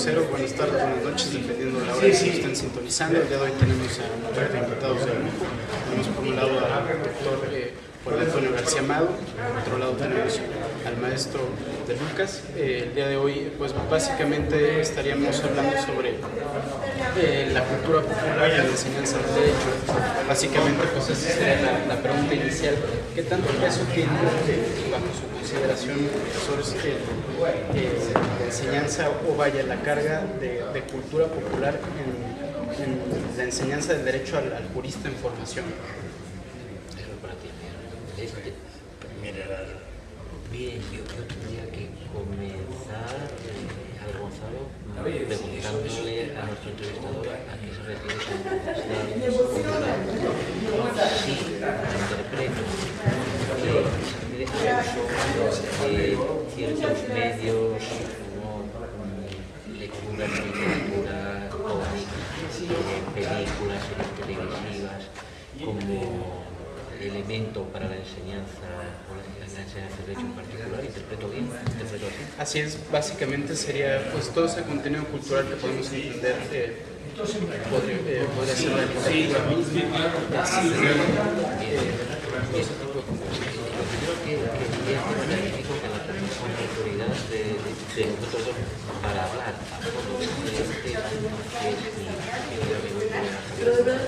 Lucero, buenas tardes, buenas noches, dependiendo de la hora que estén sintonizando. El día de hoy tenemos a un par de invitados del grupo. Tenemos por un lado al doctor Juan Antonio García Amado, por otro lado tenemos al maestro de Lucas. El día de hoy, pues básicamente estaríamos hablando sobre la cultura popular y la enseñanza del derecho. Básicamente, pues esa sería la pregunta inicial. ¿Qué tanto peso tiene, bajo su consideración, profesores, la enseñanza o vaya la carga de cultura popular en la enseñanza del derecho al jurista en formación? Bien, yo tendría que comenzar al Gonzalo preguntándole a nuestro entrevistador a qué se refiere con cultura popular. Sí, interpreto que se refiere a ciertos medios como lectura, literatura, cómics, películas, series televisivas, como elemento para la enseñanza o la enseñanza del derecho en particular. ¿Interpreto bien? ¿Interpreto así? Así es, básicamente sería pues todo ese contenido cultural que podemos entender, podría ser la literatura misma, ese tipo de cosas. Lo primero que magnífico que la autoridad de nosotros dos para hablar a fondo de este tema, que es mi amigo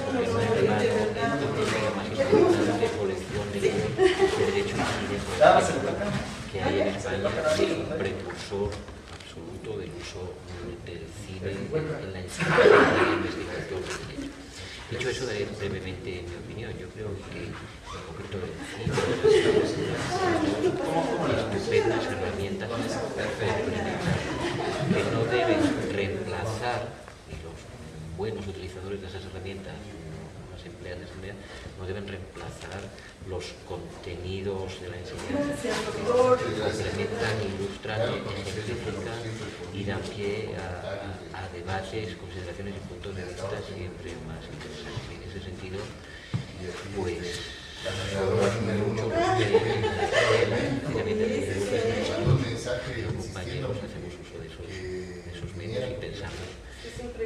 porque no es el tema más importante colección de derecho civil que hay en España, es un precursor absoluto del uso del cine en la investigación del derecho. Dicho eso, daré brevemente mi opinión. Yo creo que, en concreto, el cine estupendas herramientas que no deben reemplazar, y los buenos utilizadores de esas herramientas, las empleadas no deben reemplazar los contenidos de la enseñanza, complementan, ilustran, ejemplifican y dan pie a debates, consideraciones y puntos de vista siempre más interesantes. En ese sentido, pues somos muchos los que los compañeros hacemos uso de esos medios y pensamos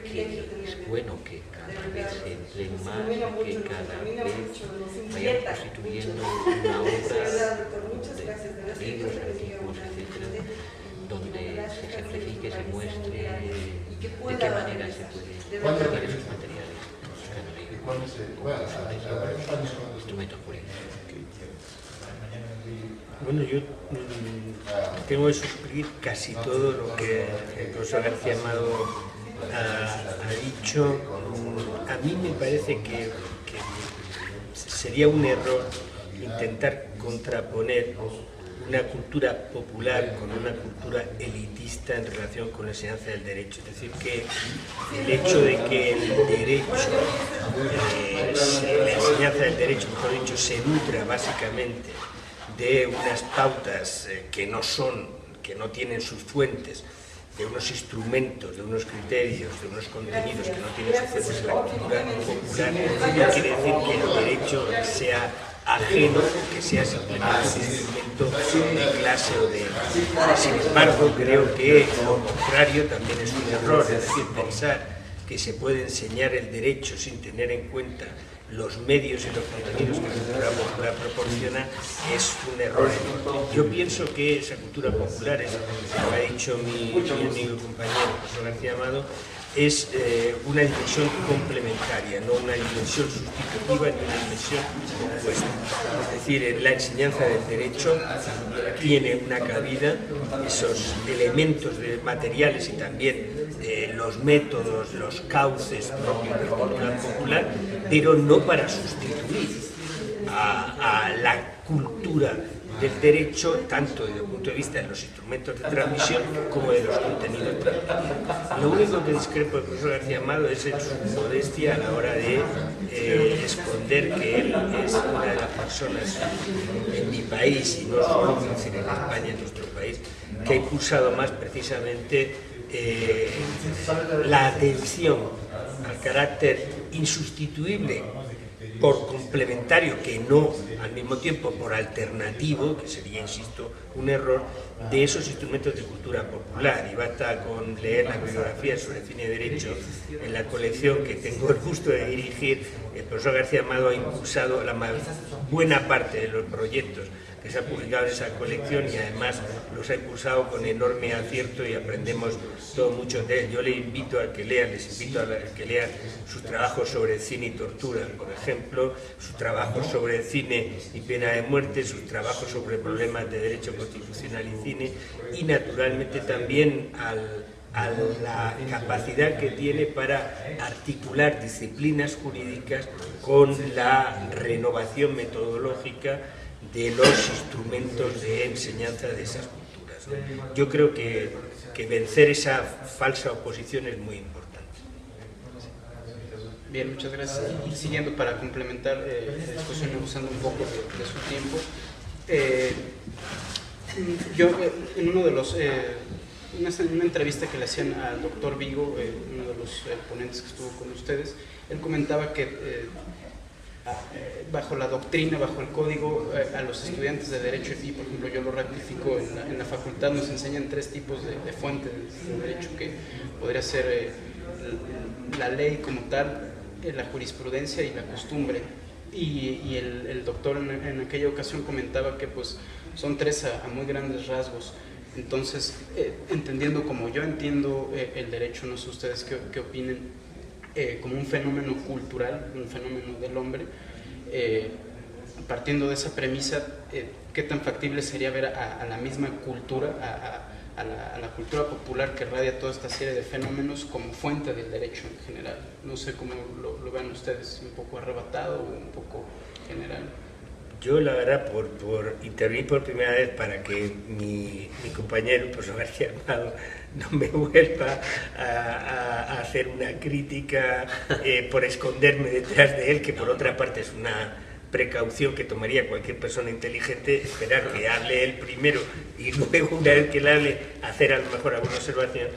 que es bueno que cada vez se empleen más, que cada vez vayan constituyendo una obra de libros, artículos, etcétera, donde se ejemplifique, se muestre de qué manera se puede utilizar esos materiales como instrumentos jurídicos. Bueno, yo tengo que suscribir casi todo lo que el profesor García Amado ha dicho. A mí me parece que sería un error intentar contraponer una cultura popular con una cultura elitista en relación con la enseñanza del derecho. Es decir, que el hecho de que el derecho, la enseñanza del derecho, mejor dicho, se nutra básicamente de unas pautas que no tienen sus fuentes, de unos instrumentos, de unos criterios, de unos contenidos que no tienen sus fuentes en la cultura popular, no quiere decir que el derecho sea ajeno, que sea simplemente un instrumento de clase o de... Sin embargo, creo que lo contrario también es un error, es decir, pensar que se puede enseñar el derecho sin tener en cuenta los medios y los contenidos que la cultura popular proporciona es un error. Yo pienso que esa cultura popular, es lo que ha dicho mi amigo y compañero José García Amado, es una dimensión complementaria, no una dimensión sustitutiva ni una dimensión opuesta. Es decir, en la enseñanza del derecho tiene una cabida esos elementos materiales y también los métodos, los cauces propios de la cultura popular, pero no para sustituir a la cultura del derecho, tanto desde el punto de vista de los instrumentos de transmisión como de los contenidos. Lo único que discrepo del profesor García Amado es en su modestia a la hora de esconder que él es una de las personas en mi país, y no solo en España, en nuestro país, que ha impulsado más precisamente la atención al carácter insustituible por complementario, que no al mismo tiempo por alternativo, que sería, insisto, un error, de esos instrumentos de cultura popular. Y basta con leer la bibliografía sobre cine y derecho en la colección que tengo el gusto de dirigir. El profesor García Amado ha impulsado la buena parte de los proyectos que se han publicado en esa colección y además los ha impulsado con enorme acierto y aprendemos todo mucho de él. Yo les invito a que lean sus trabajos sobre cine y tortura, por ejemplo, sus trabajos sobre cine y pena de muerte, sus trabajos sobre problemas de derecho constitucional y cine, y naturalmente también a la capacidad que tiene para articular disciplinas jurídicas con la renovación metodológica de los instrumentos de enseñanza de esas culturas, ¿no? Yo creo que vencer esa falsa oposición es muy importante. Bien, muchas gracias. Y siguiendo para complementar la discusión, usando un poco de su tiempo, yo en uno de los una entrevista que le hacían al doctor Vigo, uno de los ponentes que estuvo con ustedes, él comentaba que bajo la doctrina, bajo el código, a los estudiantes de Derecho, y por ejemplo yo lo ratifico, en la facultad nos enseñan 3 tipos de fuentes de derecho, que podría ser la ley como tal, la jurisprudencia y la costumbre. Y el doctor en aquella ocasión comentaba que pues son 3 a muy grandes rasgos. Entonces, entendiendo como yo entiendo el derecho, no sé ustedes qué opinen, como un fenómeno cultural, un fenómeno del hombre, partiendo de esa premisa, ¿qué tan factible sería ver a la misma cultura, a la cultura popular que radia toda esta serie de fenómenos como fuente del derecho en general? No sé cómo lo vean ustedes, un poco arrebatado o un poco general. Yo, la verdad, por intervenir por primera vez para que mi compañero, el profesor García Amado, no me vuelva a hacer una crítica por esconderme detrás de él, que por otra parte es una precaución que tomaría cualquier persona inteligente, esperar que hable él primero y luego, una vez que él hable, hacer a lo mejor alguna observación.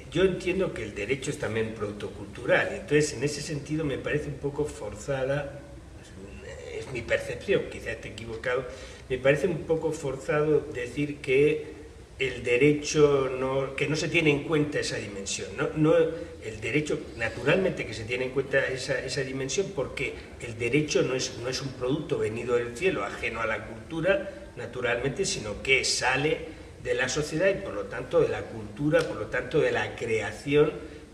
Yo entiendo que el derecho es también un producto cultural, entonces en ese sentido me parece un poco forzada, es mi percepción, quizá esté equivocado, me parece un poco forzado decir que el derecho que no se tiene en cuenta esa dimensión. El derecho, naturalmente que se tiene en cuenta esa dimensión, porque el derecho no es un producto venido del cielo, ajeno a la cultura, naturalmente, sino que sale de la sociedad y por lo tanto de la cultura, por lo tanto de la creación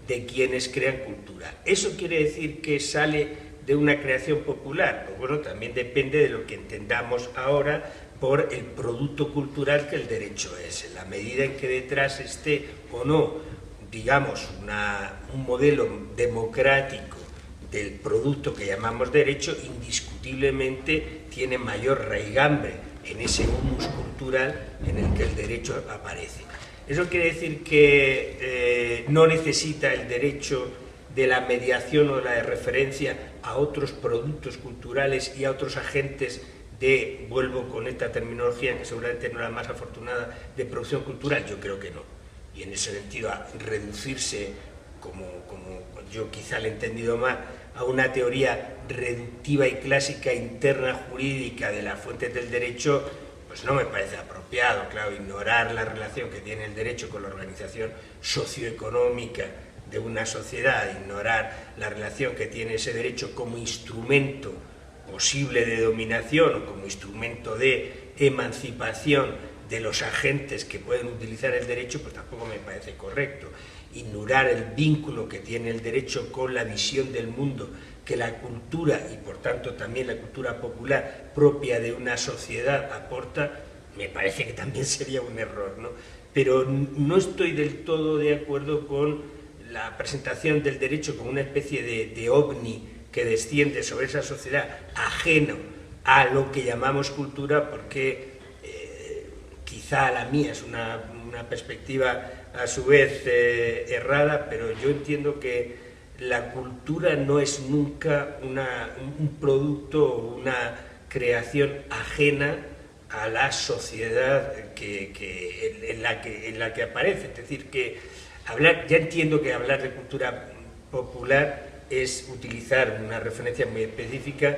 de quienes crean cultura. ¿Eso quiere decir que sale de una creación popular? Pues bueno, también depende de lo que entendamos ahora por el producto cultural que el derecho es. En la medida en que detrás esté o no, digamos, un modelo democrático del producto que llamamos derecho, indiscutiblemente tiene mayor raigambre en ese humus cultural en el que el derecho aparece. Eso quiere decir que no necesita el derecho de la mediación o de la referencia a otros productos culturales y a otros agentes vuelvo con esta terminología que seguramente no es la más afortunada, de producción cultural. Yo creo que no. Y en ese sentido, a reducirse, como yo quizá le he entendido más, a una teoría reductiva y clásica interna jurídica de las fuentes del derecho, pues no me parece apropiado. Claro, ignorar la relación que tiene el derecho con la organización socioeconómica de una sociedad, ignorar la relación que tiene ese derecho como instrumento posible de dominación o como instrumento de emancipación de los agentes que pueden utilizar el derecho, pues tampoco me parece correcto. Ignorar el vínculo que tiene el derecho con la visión del mundo que la cultura, y por tanto también la cultura popular propia de una sociedad aporta, me parece que también sería un error, ¿no? Pero no estoy del todo de acuerdo con la presentación del derecho como una especie de ovni que desciende sobre esa sociedad ajeno a lo que llamamos cultura, porque quizá la mía es una perspectiva a su vez errada, pero yo entiendo que la cultura no es nunca un producto o una creación ajena a la sociedad en la que aparece. Es decir, que ya entiendo que hablar de cultura popular es utilizar una referencia muy específica,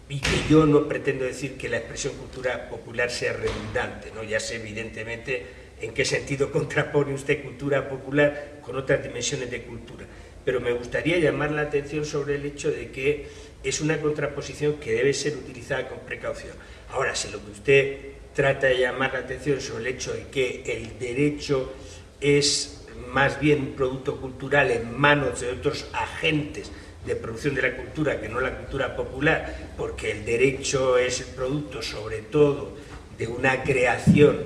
y que yo no pretendo decir que la expresión cultura popular sea redundante, ¿no? Ya sé evidentemente en qué sentido contrapone usted cultura popular con otras dimensiones de cultura, pero me gustaría llamar la atención sobre el hecho de que es una contraposición que debe ser utilizada con precaución. Ahora, si lo que usted trata de llamar la atención sobre el hecho de que el derecho es más bien un producto cultural en manos de otros agentes de producción de la cultura que no la cultura popular, porque el derecho es el producto sobre todo de una creación,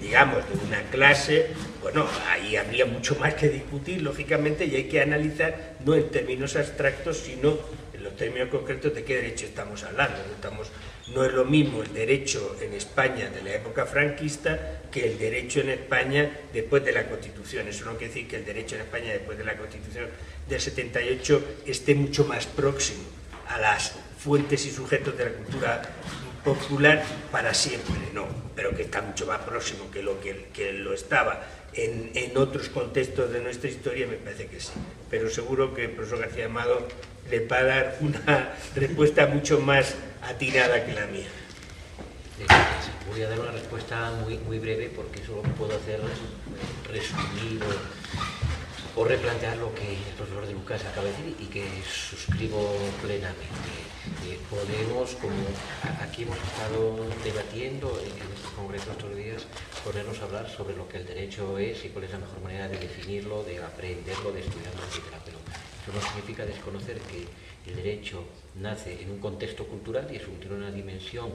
digamos, de una clase, bueno, ahí habría mucho más que discutir, lógicamente, y hay que analizar no en términos abstractos, sino en los términos concretos de qué derecho estamos hablando. No es lo mismo el derecho en España de la época franquista que el derecho en España después de la Constitución. Eso no quiere decir que el derecho en España después de la Constitución del 78 esté mucho más próximo a las fuentes y sujetos de la cultura popular para siempre, no, pero que está mucho más próximo que lo estaba en otros contextos de nuestra historia, me parece que sí. Pero seguro que el profesor García Amado le va a dar una respuesta mucho más atinada que la mía. Voy a dar una respuesta muy breve, porque solo puedo hacer resumir o replantear lo que el profesor de Lucas acaba de decir y que suscribo plenamente. Podemos, como aquí hemos estado debatiendo en este congreso estos días, ponernos a hablar sobre lo que el derecho es y cuál es la mejor manera de definirlo, de aprenderlo, de estudiarlo, etc. Pero eso no significa desconocer que el derecho nace en un contexto cultural y eso tiene una dimensión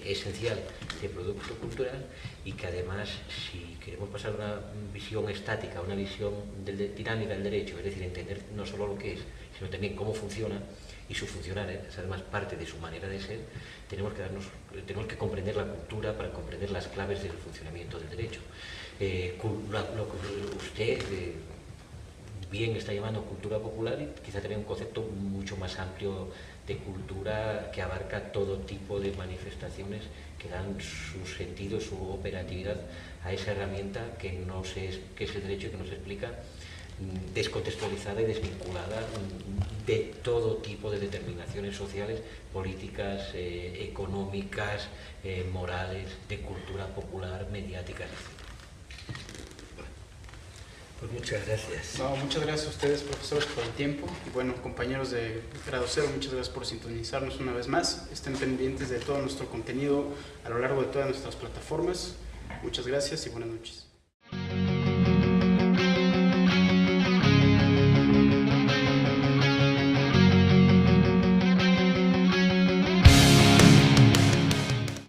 esencial de producto cultural, y que además, si queremos pasar de una visión estática a una visión dinámica del derecho, es decir, entender no solo lo que es, sino también cómo funciona, y su funcionar es además parte de su manera de ser, tenemos que comprender la cultura para comprender las claves del funcionamiento del derecho. Lo que usted bien está llamando cultura popular, y quizá también un concepto mucho más amplio de cultura que abarca todo tipo de manifestaciones que dan su sentido, su operatividad a esa herramienta que es el derecho, que nos explica, descontextualizada y desvinculada de todo tipo de determinaciones sociales, políticas, económicas, morales, de cultura popular, mediática, etc. Pues muchas gracias. No, muchas gracias a ustedes, profesores, por el tiempo. Y bueno, compañeros de grado 0, muchas gracias por sintonizarnos una vez más. Estén pendientes de todo nuestro contenido a lo largo de todas nuestras plataformas. Muchas gracias y buenas noches.